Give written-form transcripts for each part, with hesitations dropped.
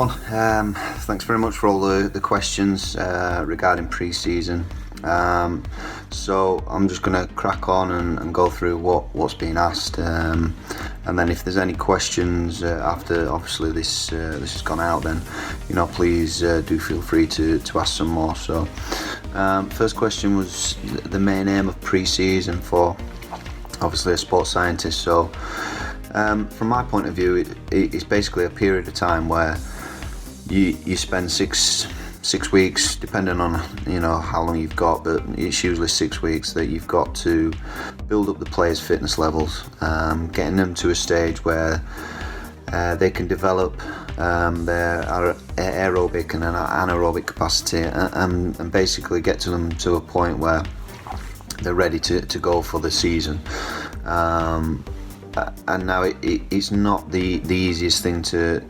everyone. Thanks very much for all the questions regarding pre-season. So I'm just going to crack on and go through what's been asked, and then if there's any questions after obviously this has gone out, then please do feel free to ask some more. So first question was the main aim of pre-season for obviously a sports scientist. So from my point of view, it's basically a period of time where you spend six weeks, depending on how long you've got, but it's usually 6 weeks that you've got to build up the players' fitness levels, getting them to a stage where they can develop their aerobic and anaerobic capacity, and basically get to them to a point where they're ready to go for the season. And now it's not the easiest thing to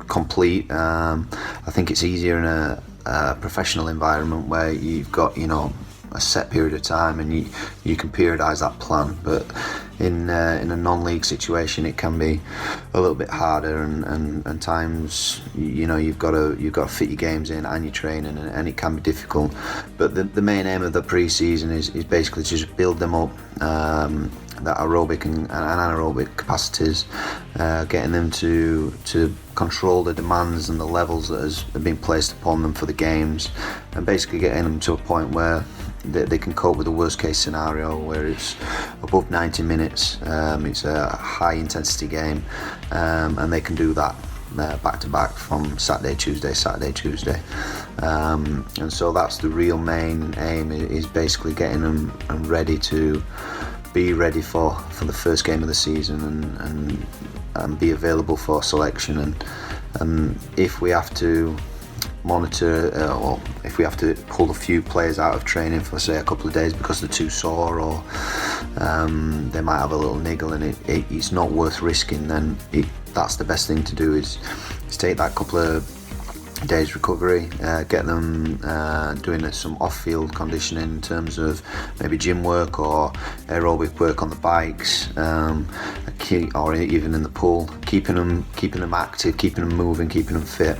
complete. I think it's easier in a professional environment where you've got a set period of time and you can periodise that plan, but in a non-league situation it can be a little bit harder, and times you've got to fit your games in and your training, and it can be difficult. But the main aim of the pre-season is basically to just build them up, that aerobic and anaerobic capacities, getting them to control the demands and the levels that have been placed upon them for the games, and basically getting them to a point where they can cope with the worst case scenario where it's above 90 minutes, it's a high intensity game, and they can do that back to back from Saturday, Tuesday. And so that's the real main aim, is basically getting them ready to be ready for the first game of the season, and be available for selection. And if we have to monitor, or if we have to pull a few players out of training for say a couple of days because they're too sore, or they might have a little niggle and it's not worth risking, then that's the best thing to do, is take that couple of days recovery, get them doing some off-field conditioning in terms of maybe gym work or aerobic work on the bikes, or even in the pool, keeping them active, keeping them moving, keeping them fit,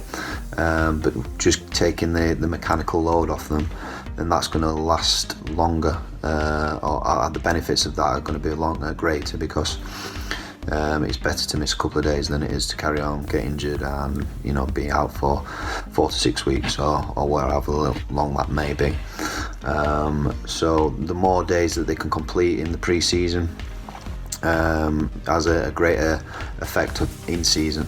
but just taking the mechanical load off them. Then that's going to last longer, or the benefits of that are going to be greater, because it's better to miss a couple of days than it is to carry on, get injured, and be out for 4 to 6 weeks or wherever long that may be. So the more days that they can complete in the pre-season has a greater effect in season,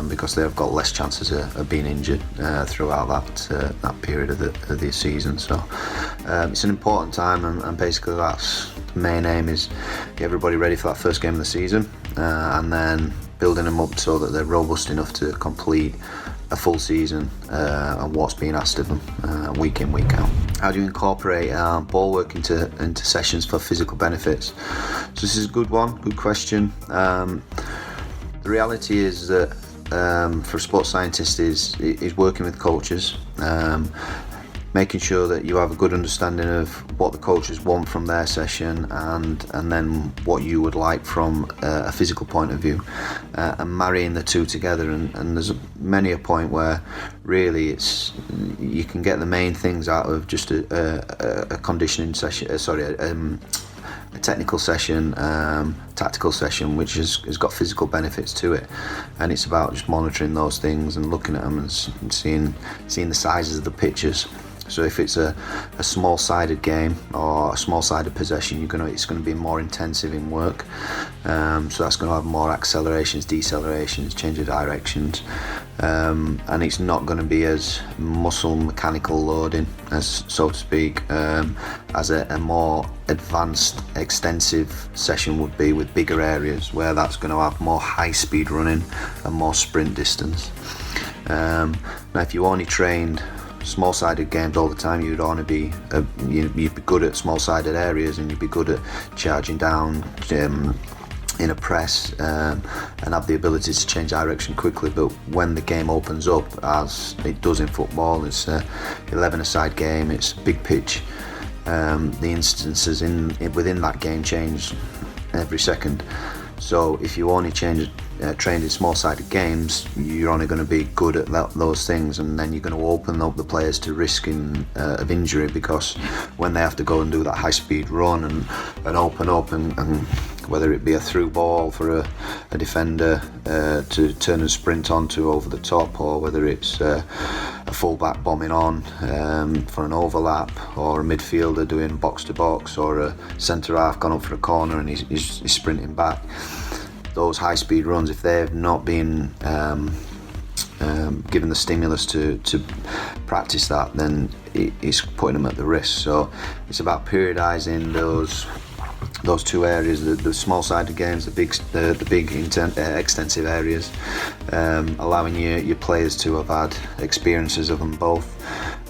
because they've got less chances of being injured throughout that period of the season. So it's an important time, and basically that's the main aim, is get everybody ready for that first game of the season, and then building them up so that they're robust enough to complete a full season and what's being asked of them week in, week out. How do you incorporate ball work into sessions for physical benefits? So this is a good question. The reality is that for a sports scientist is working with coaches, making sure that you have a good understanding of what the coaches want from their session, and then what you would like from a physical point of view, and marrying the two together. And there's many a point where really you can get the main things out of just a conditioning session, a technical session, tactical session, which has got physical benefits to it, and it's about just monitoring those things and looking at them and seeing the sizes of the pitches. So if it's a small-sided game or a small-sided possession, it's going to be more intensive in work. So that's going to have more accelerations, decelerations, change of directions, and it's not going to be as muscle mechanical loading, as so to speak, as a more advanced, extensive session would be, with bigger areas where that's going to have more high-speed running and more sprint distance. Now, if you only trained small-sided games all the time, you'd be good at small-sided areas, and you'd be good at charging down in a press, and have the ability to change direction quickly. But when the game opens up, as it does in football, it's a 11-a-side game, it's a big pitch, the instances within that game change every second. So if you only trained in small-sided games, you're only going to be good at those things, and then you're going to open up the players to risking of injury, because when they have to go and do that high-speed run and open up and whether it be a through ball for a defender to turn and sprint onto over the top, or whether it's a full-back bombing on for an overlap, or a midfielder doing box-to-box, or a centre-half gone up for a corner and he's sprinting back. Those high-speed runs, if they've not been given the stimulus to practice that, then it's putting them at the risk. So it's about periodising those two areas, the small-sided games, the big extensive areas, allowing your players to have had experiences of them both,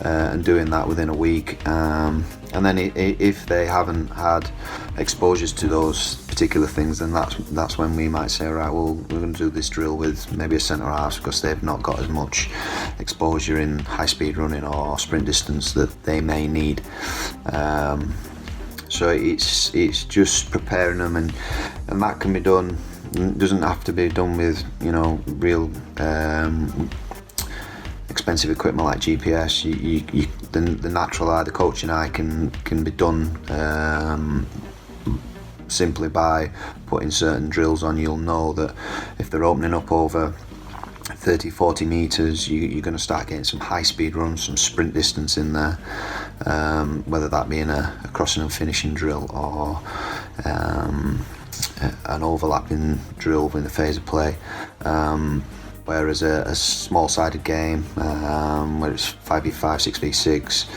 and doing that within a week. And then if they haven't had exposures to those particular things, then that's when we might say, right, well, we're going to do this drill with maybe a centre half, because they've not got as much exposure in high speed running or sprint distance that they may need. So it's just preparing them, and that can be done. It doesn't have to be done with real expensive equipment like GPS. The natural eye, the coaching eye can be done simply by putting certain drills on. You'll know that if they're opening up over 30-40 metres, you're going to start getting some high speed runs, some sprint distance in there, whether that be in a crossing and finishing drill, or an overlapping drill in the phase of play. Whereas a small-sided game, where it's 5v5, 6v6,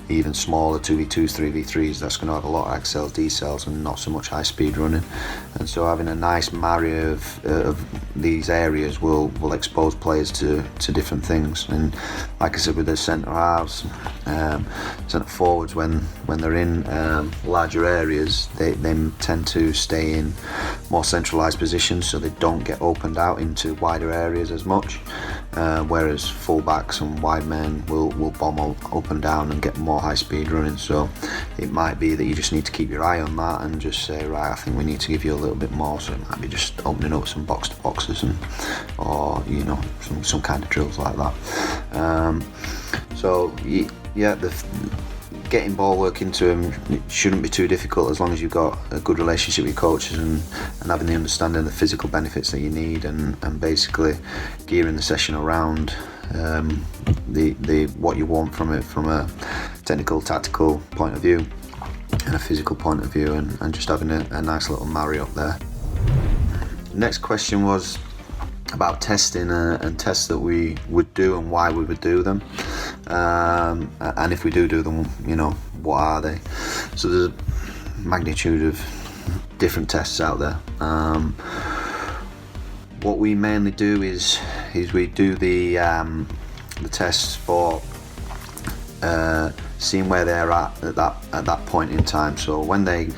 even smaller 2v2s, 3v3s, that's going to have a lot of accels, decels, and not so much high-speed running. And so having a nice marry of these areas will expose players to different things. And like I said, with the centre halves, centre forwards, when they're in larger areas, they tend to stay in more centralised positions, so they don't get opened out into wider areas as much. Whereas full-backs and wide men will bomb up and down and get more high speed running. So it might be that you just need to keep your eye on that and just say, right, I think we need to give you a little bit more. So it might be just opening up some box to boxes or some kind of drills like that. Getting ball work into them, it shouldn't be too difficult, as long as you've got a good relationship with coaches and having the understanding of the physical benefits that you need, and basically gearing the session around what you want from it, from a technical, tactical point of view and a physical point of view, and just having a nice little marry up there. Next question was about testing and tests that we would do and why we would do them, and if we do them, what are they? So there's a magnitude of different tests out there. What we mainly do is we do the tests for seeing where they're at that point in time. So when they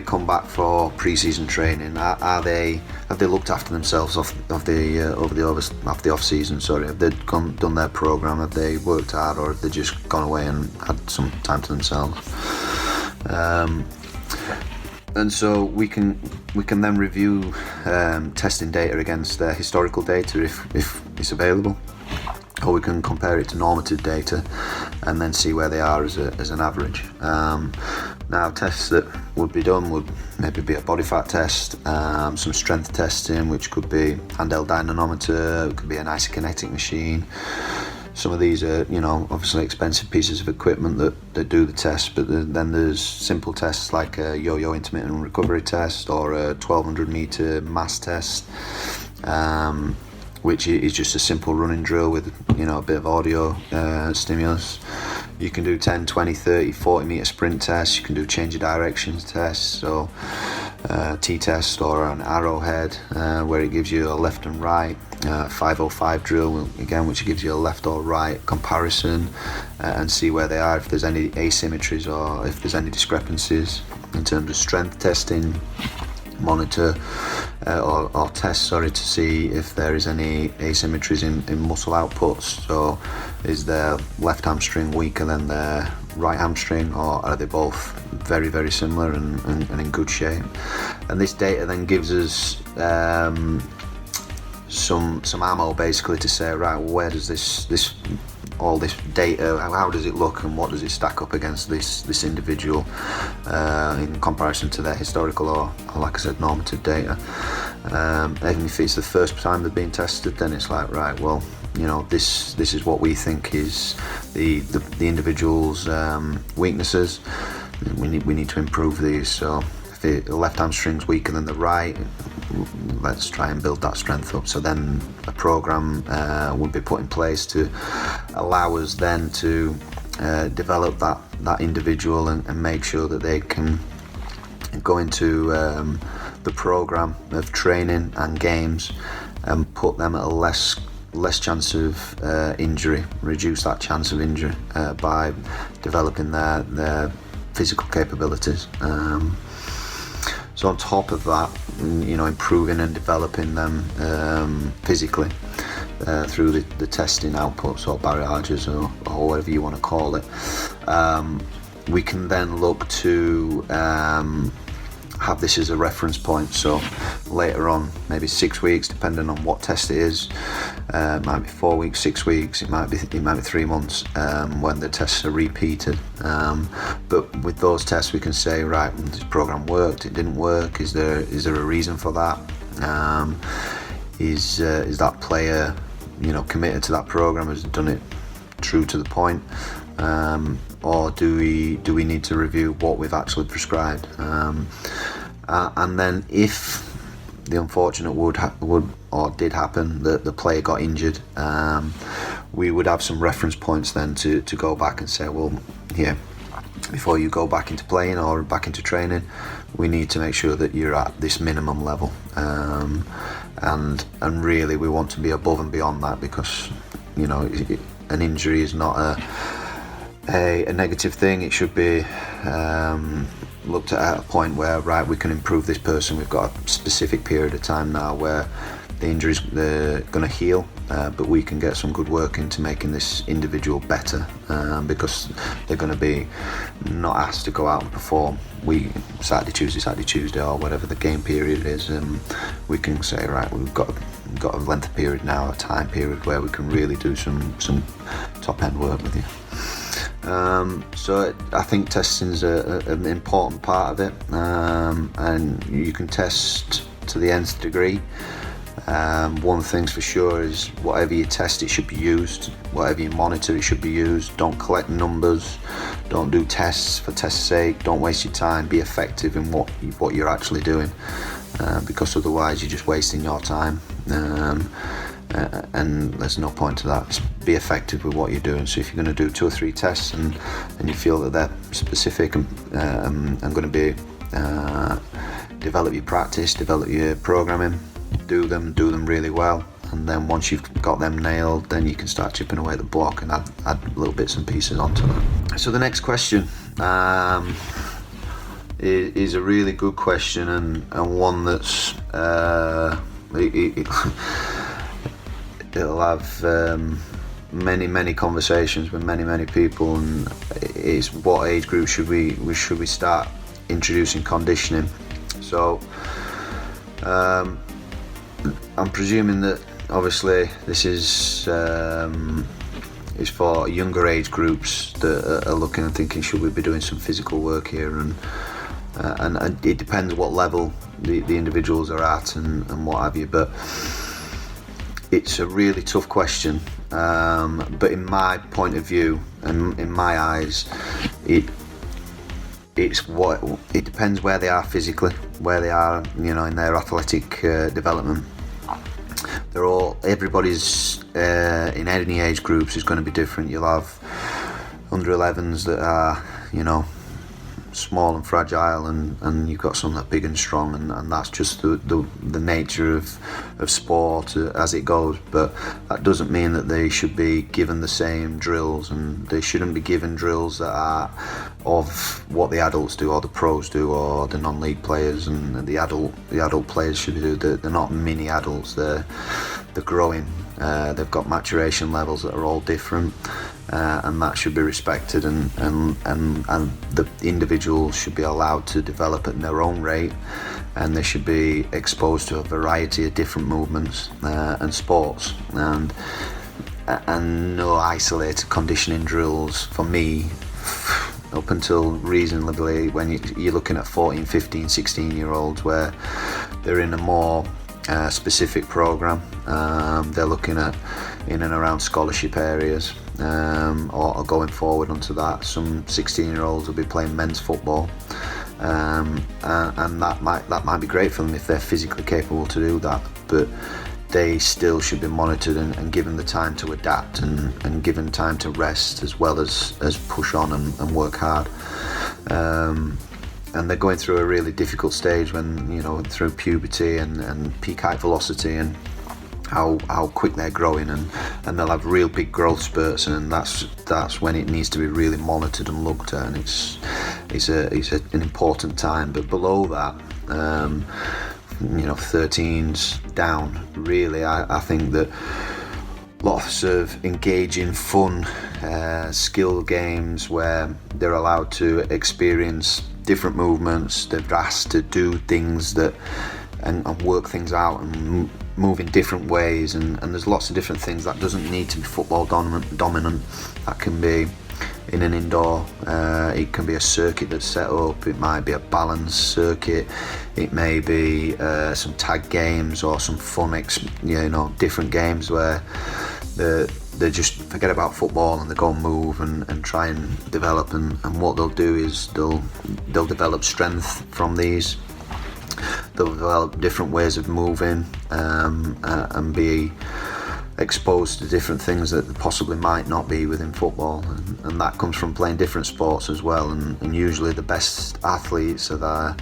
come back for pre-season training, have they looked after themselves after the off season? Sorry, have they done their program? Have they worked hard, or have they just gone away and had some time to themselves? And so we can then review testing data against their historical data if it's available, or we can compare it to normative data and then see where they are as an average. Now, tests that would be done would maybe be a body fat test, some strength testing, which could be handheld dynamometer, it could be an isokinetic machine. Some of these are, obviously expensive pieces of equipment that do the test, but then there's simple tests like a yo-yo intermittent recovery test, or a 1200 meter mass test, which is just a simple running drill with a bit of audio stimulus. You can do 10, 20, 30, 40 meter sprint tests. You can do change of directions tests, so T-test or an arrowhead, where it gives you a left and right. 505 drill, again, which gives you a left or right comparison, and see where they are, if there's any asymmetries or if there's any discrepancies. In terms of strength testing, monitor or test, to see if there is any asymmetries in muscle outputs. So is their left hamstring weaker than their right hamstring, or are they both very, very similar and in good shape? and this data then gives us some ammo basically to say, right, well, where does this all this data, how does it look and what does it stack up against this individual in comparison to their historical or like I said, normative data. Even if it's the first time they've been tested, then it's like, right, well, you know, this is what we think is the individual's weaknesses. We need to improve these. So if the left hamstring's weaker than the right, let's try and build that strength up. So then a program would be put in place to allow us then to develop that individual and make sure that they can go into the program of training and games and put them at a less chance of injury, reduce that chance of injury by developing their physical capabilities. So on top of that, you know, improving and developing them physically through the testing outputs or barrages or whatever you want to call it, we can then look to have this as a reference point. So later on, maybe 6 weeks, depending on what test it is, it might be 4 weeks, 6 weeks, it might be 3 months when the tests are repeated. But with those tests, we can say, right, this program worked, it didn't work. Is there a reason for that? Is that player, you know, committed to that program? Has done it true to the point? Or do we need to review what we've actually prescribed? And then if the unfortunate would or did happen that the player got injured, we would have some reference points then to go back and say, well, yeah, before you go back into playing or back into training, we need to make sure that you're at this minimum level, and really we want to be above and beyond that, because, you know, an injury is not a negative thing. It should be looked at a point where, right, we can improve this person. We've got a specific period of time now where the injury's going to heal, but we can get some good work into making this individual better, because they're going to be not asked to go out and perform Saturday, Tuesday, or whatever the game period is, and we can say, right, we've got a length of period now, a time period where we can really do some top end work with you. So I think testing's an important part of it, and you can test to the nth degree. One thing's for sure is whatever you test, it should be used. Whatever you monitor, it should be used. Don't collect numbers. Don't do tests for test's sake. Don't waste your time. Be effective in what you're actually doing, because otherwise you're just wasting your time. And there's no point to that. Just be effective with what you're doing. So if you're going to do 2 or 3 tests and you feel that they're specific and going to be develop your practice, develop your programming, do them really well, and then once you've got them nailed, then you can start chipping away the block and add little bits and pieces onto them. So the next question is a really good question, and one that's it'll have many conversations with many people, and it's what age group should we start introducing conditioning. So I'm presuming that obviously this is for younger age groups that are looking and thinking, should we be doing some physical work here, and it depends what level the individuals are at and what have you, but it's a really tough question, but in my point of view and in my eyes, it depends where they are physically, where they are, you know, in their athletic development. Everybody's in any age groups is going to be different. You'll have under 11s that are, you know, small and fragile, and you've got some that are big and strong, and that's just the nature of sport as it goes. But that doesn't mean that they should be given the same drills, and they shouldn't be given drills that are of what the adults do or the pros do or the non-league players, and the adult players should do. They're not mini adults, they're growing. They've got maturation levels that are all different, and that should be respected, and the individuals should be allowed to develop at their own rate, and they should be exposed to a variety of different movements and sports, and no isolated conditioning drills for me up until reasonably when you're looking at 14, 15, 16 year olds where they're in a more specific program. They're looking at in and around scholarship areas, or going forward onto that. Some 16-year-olds will be playing men's football, and that might be great for them if they're physically capable to do that. But they still should be monitored and given the time to adapt and given time to rest as well as push on and work hard. And they're going through a really difficult stage when, through puberty and peak height velocity and how quick they're growing, and they'll have real big growth spurts, and that's when it needs to be really monitored and looked at, and it's an important time. But below that, 13's down, really, I think that lots of engaging, fun, skill games where they're allowed to experience different movements. They're asked to do things and work things out and move in different ways, and there's lots of different things. That doesn't need to be football dominant. That can be in an indoor, it can be a circuit that's set up, it might be a balanced circuit, it may be some tag games or some fun different games where they just forget about football and they go and move and try and develop, and what they'll do is they'll develop strength from these. They'll develop different ways of moving, and be exposed to different things that possibly might not be within football, and that comes from playing different sports as well. And usually the best athletes are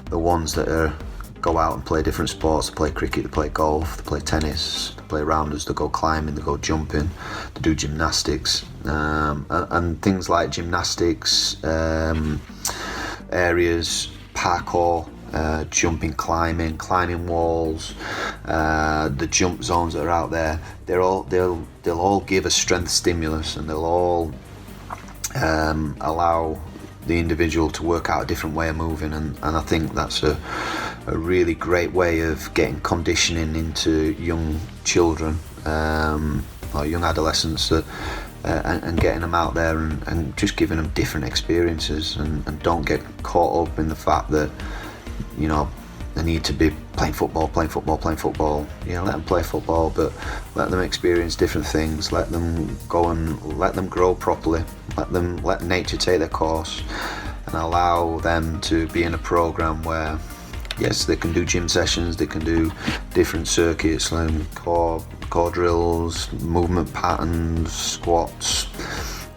the ones that go out and play different sports. They play cricket, they play golf, they play tennis, they play rounders, they go climbing, they go jumping, they do gymnastics, and things like gymnastics areas, parkour, jumping, climbing walls, the jump zones that are out there. They'll all give a strength stimulus, and they'll all allow the individual to work out a different way of moving, and I think that's a really great way of getting conditioning into young children, or young adolescents, and getting them out there and just giving them different experiences, and don't get caught up in the fact that they need to be playing football. Let them play football, but let them experience different things. Let them go and let them grow properly. Let nature take their course, and allow them to be in a program where, yes, they can do gym sessions, they can do different circuits, like core drills, movement patterns, squats,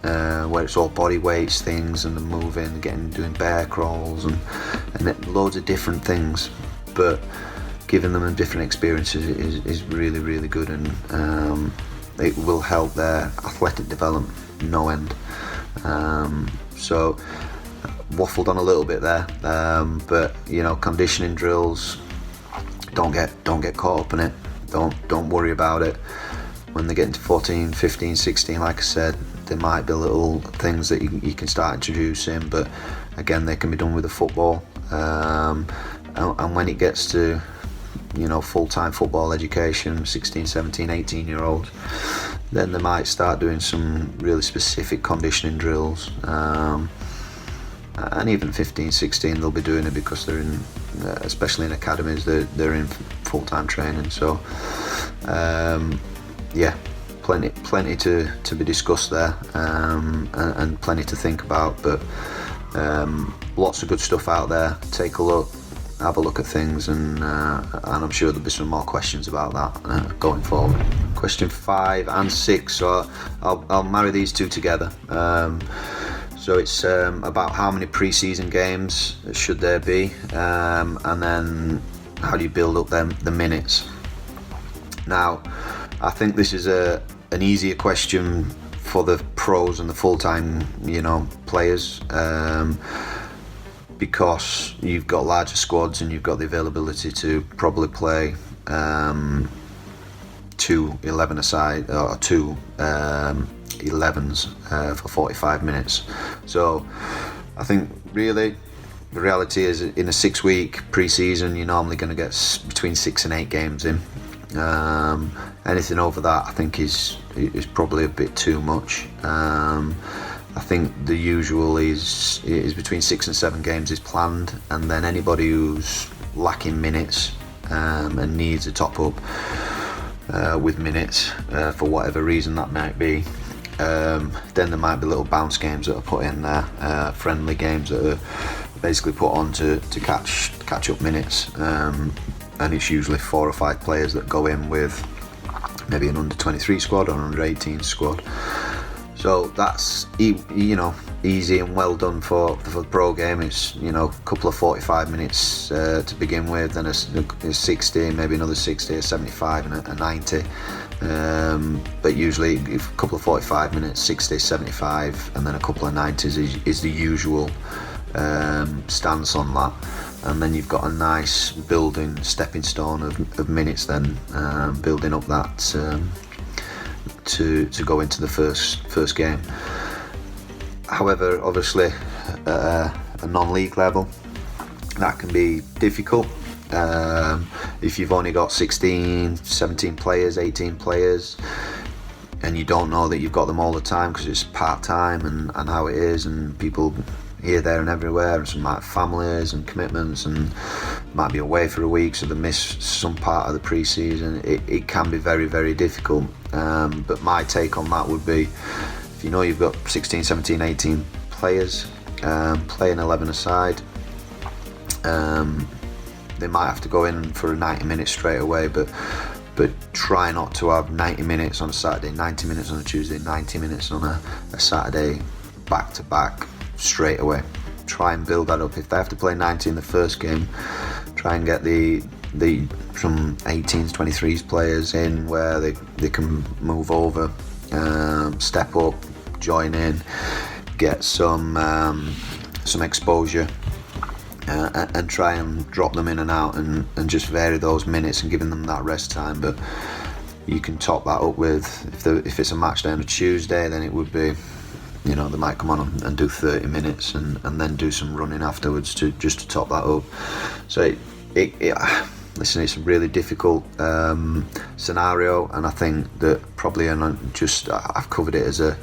where it's all body weights things, and the moving, doing bear crawls and loads of different things. But giving them different experiences is really, really good, and it will help their athletic development no end. So waffled on a little bit there, but conditioning drills, don't get caught up in it. Don't worry about it. When they get into 14, 15, 16, like I said, there might be little things that you can start introducing, but again, they can be done with the football. And when it gets to full-time football education, 16, 17, 18-year-olds, then they might start doing some really specific conditioning drills. And even 15, 16, they'll be doing it because they're in, especially in academies, they're in full-time training. So plenty to be discussed there, and plenty to think about, but lots of good stuff out there. Take a look, have a look at things, and I'm sure there'll be some more questions about that going forward. Question 5 and 6, so I'll marry these two together. So it's about how many pre-season games should there be, and then how do you build up the minutes. Now, I think this is an easier question for the pros and the full-time players, because you've got larger squads and you've got the availability to probably play 2 11 aside or 2 11s for 45 minutes. So I think really the reality is, in a 6-week pre-season, you're normally going to get between 6 and 8 games in. Anything over that, I think, is probably a bit too much. I think the usual is between 6 and 7 games is planned, and then anybody who's lacking minutes and needs a top up with minutes for whatever reason that might be, then there might be little bounce games that are put in there, friendly games that are basically put on to catch up minutes, and it's usually 4 or 5 players that go in with maybe an under 23 squad or an under 18 squad. So that's, easy and well done for the pro game. It's, a couple of 45 minutes to begin with, then a 60, maybe another 60, a 75 and a 90. But usually a couple of 45 minutes, 60, 75 and then a couple of 90s is the usual stance on that. And then you've got a nice building stepping stone of minutes then, building up that to go into the first game. However, obviously a non-league level, that can be difficult. If you've only got 16, 17 players, 18 players, and you don't know that you've got them all the time because it's part-time and how it is, and people here, there and everywhere, and some might have families and commitments and might be away for a week, so they miss some part of the pre-season. It can be very, very difficult, but my take on that would be, if you know you've got 16, 17, 18 players, play an 11 aside. They might have to go in for 90 minutes straight away, but try not to have 90 minutes on a Saturday, 90 minutes on a Tuesday, 90 minutes on a Saturday, back to back, straight away. Try and build that up. If they have to play 90 in the first game, try and get the some 18s, 23s players in where they can move over, step up, join in, get some exposure, and try and drop them in and out and just vary those minutes and giving them that rest time. But you can top that up with, if it's a match day on a Tuesday, then it would be, they might come on and do 30 minutes and then do some running afterwards to top that up. So listen, it's a really difficult scenario, and I think that probably, I've covered it as a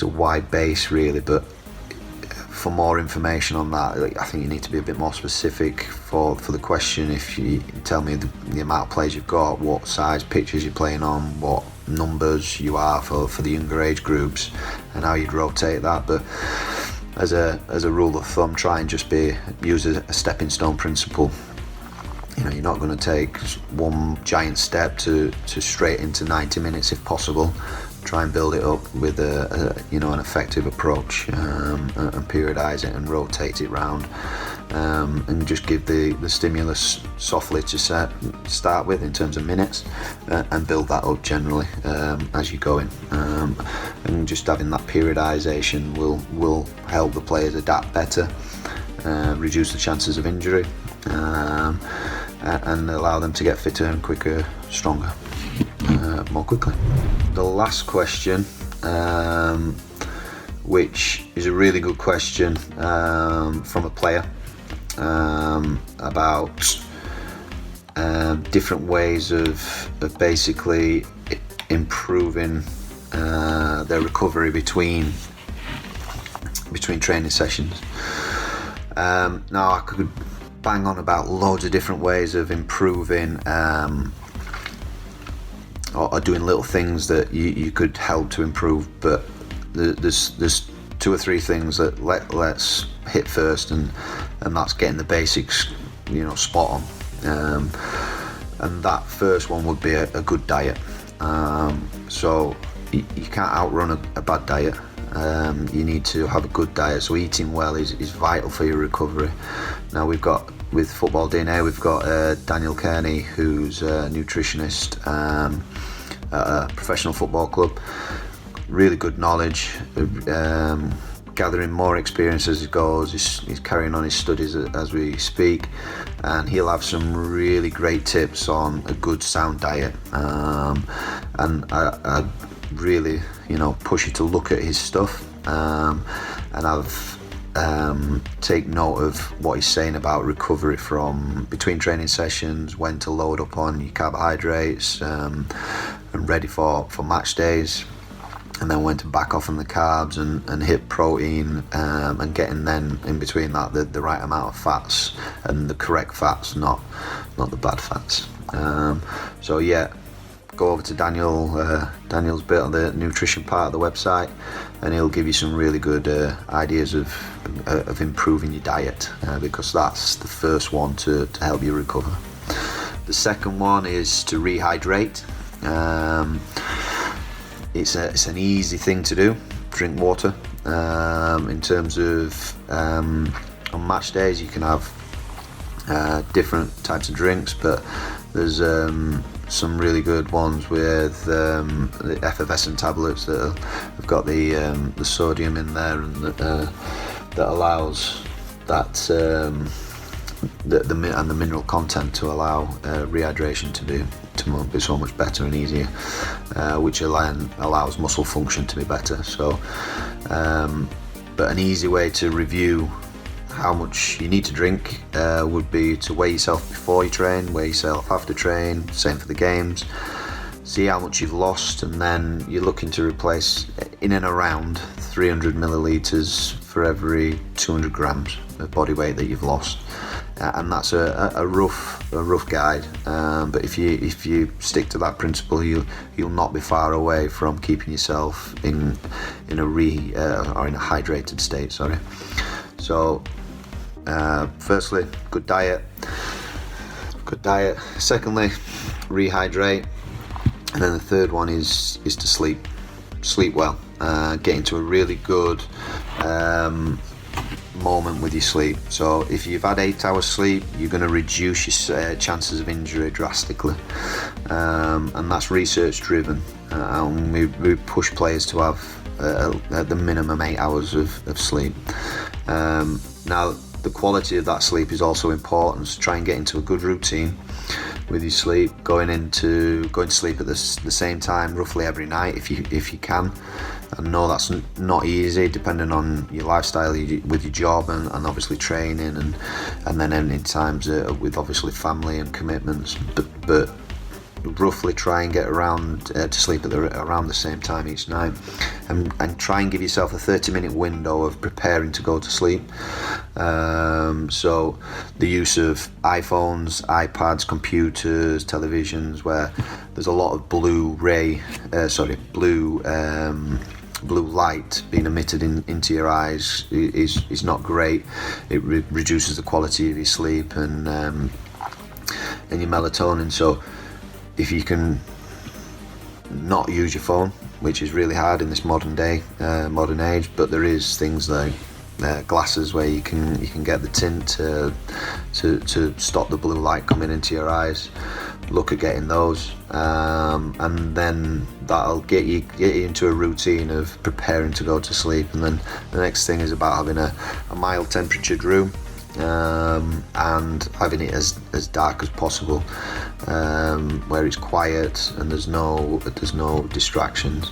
wide base really, but for more information on that, I think you need to be a bit more specific for the question. If you tell me the amount of players you've got, what size pitches you're playing on, what numbers you are for the younger age groups, and how you'd rotate that. But as a rule of thumb, try and just use a stepping stone principle. You're not going to take one giant step to straight into 90 minutes if possible. Try and build it up with an effective approach, and periodise it and rotate it round, and just give the stimulus softly to start with in terms of minutes, and build that up generally as you go in, and just having that periodisation will help the players adapt better, reduce the chances of injury, and allow them to get fitter and quicker, stronger, more quickly. The last question, which is a really good question from a player, about different ways of basically improving their recovery between training sessions. Now, I could bang on about loads of different ways of improving, or doing little things that you could help to improve, but there's 2 or 3 things that let's hit first, and that's getting the basics spot on, and that first one would be a good diet. So you can't outrun a bad diet. You need to have a good diet, so eating well is vital for your recovery. Now, we've got, with Football DNA, we've got Daniel Kearney, who's a nutritionist at a professional football club. Really good knowledge, gathering more experience as he goes. He's carrying on his studies as we speak, and he'll have some really great tips on a good sound diet, and I really push you to look at his stuff, and I've take note of what he's saying about recovery from between training sessions, when to load up on your carbohydrates, and ready for match days, and then when to back off on the carbs and hit protein, and getting then in between that the right amount of fats and the correct fats, not the bad fats. So yeah, go over to Daniel's bit on the nutrition part of the website, and he'll give you some really good ideas of improving your diet, because that's the first one to help you recover. The second one is to rehydrate. It's an easy thing to do. Drink water. In terms of on match days, you can have different types of drinks, but there's some really good ones with the effervescent tablets that have got the sodium in there, and that allows that the mineral content to allow rehydration to be so much better and easier, which allows muscle function to be better. So, but an easy way to review how much you need to drink would be to weigh yourself before you train, weigh yourself after train, same for the games, see how much you've lost, and then you're looking to replace in and around 300 millilitres for every 200 grams of body weight that you've lost. And that's a rough guide, but if you stick to that principle, you'll not be far away from keeping yourself in a hydrated state. So firstly, good diet. Secondly, rehydrate, and then the third one is to sleep well. Get into a really good moment with your sleep. So if you've had 8 hours sleep, you're going to reduce your chances of injury drastically, and that's research driven, and we push players to have at the minimum 8 hours of sleep. Now the quality of that sleep is also important, so try and get into a good routine with your sleep, going to sleep at the same time roughly every night if you can. I know that's not easy depending on your lifestyle with your job and obviously training and then in times with obviously family and commitments, but roughly try and get around to sleep at around the same time each night, and try and give yourself a 30-minute window of preparing to go to sleep. So the use of iPhones, iPads, computers, televisions, where there's a lot of blue light being emitted into your eyes is not great. It reduces the quality of your sleep and your melatonin. So if you can not use your phone, which is really hard in this modern age, but there is things like glasses where you can get the tint to stop the blue light coming into your eyes. Look at getting those, and then that'll get you into a routine of preparing to go to sleep. And then the next thing is about having a mild temperatured room, and having it as dark as possible, where it's quiet and there's no distractions,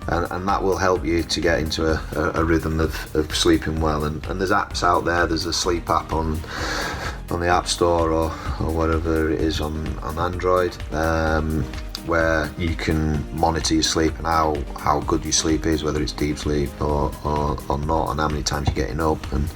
and that will help you to get into a rhythm of sleeping well. And there's apps out there. There's a sleep app on the App Store or whatever it is on Android, where you can monitor your sleep and how good your sleep is, whether it's deep sleep or not, and how many times you're getting up, and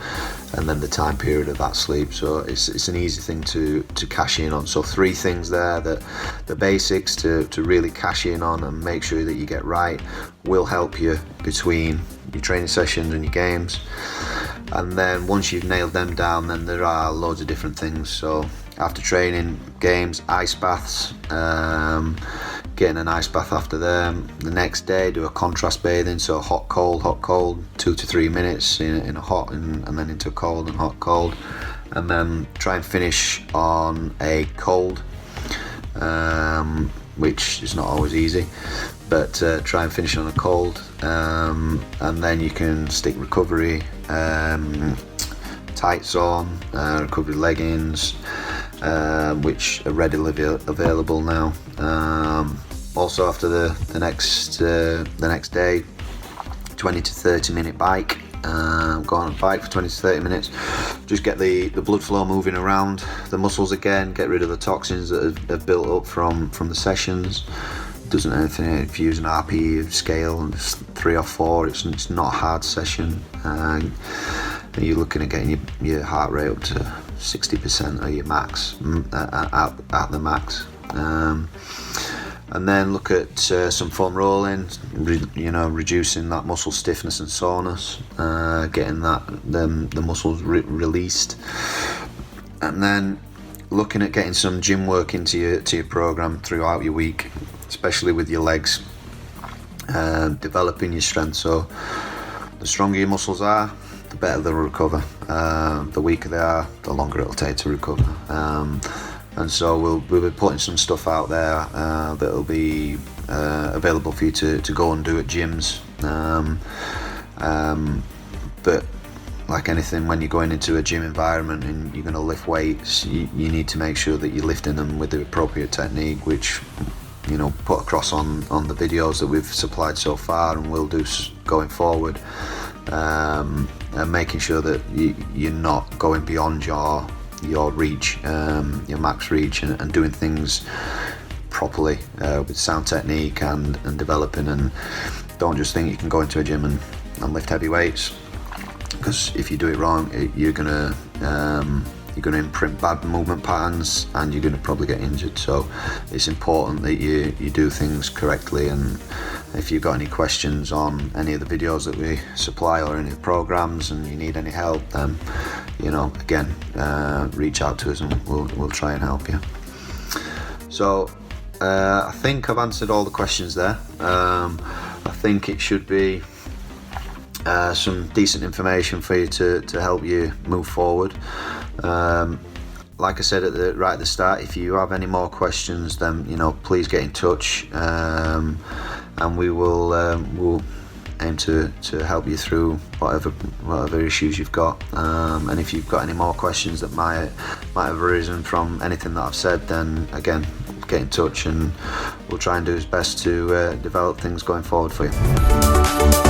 then the time period of that sleep. So it's an easy thing to cash in on. So 3 things there that the basics to really cash in on and make sure that you get right will help you between your training sessions and your games. And then once you've nailed them down, then there are loads of different things. So after training, games, ice baths, getting an ice bath after them. The next day, do a contrast bathing, so hot, cold, 2 to 3 minutes in a hot and then into cold and hot, cold. And then try and finish on a cold, which is not always easy, but try and finish on a cold, and then you can stick recovery tights on, recovery leggings, which are readily available now, Also after the next day, 20 to 30 minute bike. Go on a bike for 20 to 30 minutes. Just get the blood flow moving around the muscles again. Get rid of the toxins that have built up from the sessions. Doesn't anything if you use an RPE scale and it's 3 or 4. It's not a hard session. You're looking at getting your heart rate up to 60% of your max at the max. And then look at some foam rolling, reducing that muscle stiffness and soreness, getting the muscles released, and then looking at getting some gym work into your program throughout your week, especially with your legs, developing your strength. So the stronger your muscles are, the better they'll recover. The weaker they are, the longer it'll take to recover. And so we'll be putting some stuff out there that'll be available for you to go and do at gyms. But like anything, when you're going into a gym environment and you're going to lift weights, you need to make sure that you're lifting them with the appropriate technique, which put across on the videos that we've supplied so far and will do going forward. And making sure that you're not going beyond your reach, your max reach, and doing things properly with sound technique and developing. And don't just think you can go into a gym and lift heavy weights, because if you do it wrong, you're gonna imprint bad movement patterns and you're gonna probably get injured. So it's important that you do things correctly. And if you've got any questions on any of the videos that we supply or any of the programs and you need any help, then again, reach out to us and we'll try and help you. So I think I've answered all the questions there. I think it should be some decent information for you to help you move forward. Like I said right at the start, if you have any more questions, then please get in touch, and we'll aim to help you through whatever issues you've got. And if you've got any more questions that might have arisen from anything that I've said, then again, get in touch and we'll try and do his best to develop things going forward for you.